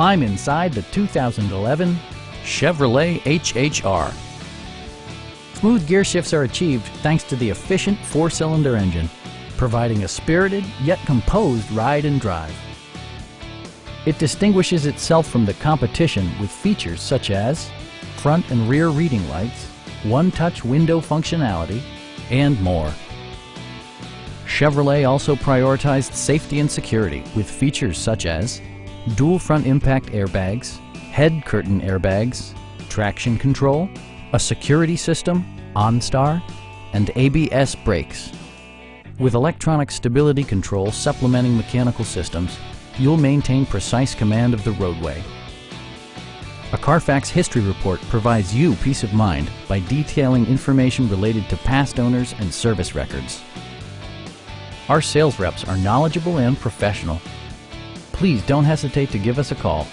Climb inside the 2011 Chevrolet HHR. Smooth gear shifts are achieved thanks to the efficient 4-cylinder engine, providing a spirited yet composed ride and drive. It distinguishes itself from the competition with features such as front and rear reading lights, one-touch window functionality, and more. Chevrolet also prioritized safety and security with features such as dual front impact airbags, head curtain airbags, traction control, a security system, OnStar, and ABS brakes. With electronic stability control supplementing mechanical systems, you'll maintain precise command of the roadway. A Carfax history report provides you peace of mind by detailing information related to past owners and service records. Our sales reps are knowledgeable and professional. Please don't hesitate to give us a call.